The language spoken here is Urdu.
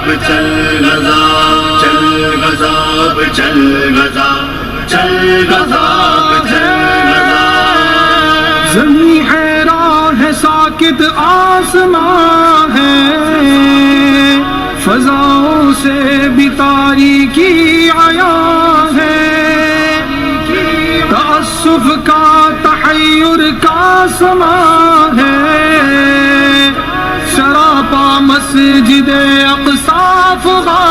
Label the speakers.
Speaker 1: چل غضب چل غضب چل غضب چل غضب چل غضب
Speaker 2: زمین حیران ہے ساکت آسمان ہے فضاؤں سے بھی تاریکی عیاں ہے تعصف کا تحیر کا سما ہے سراپا مسجد اقصی افغان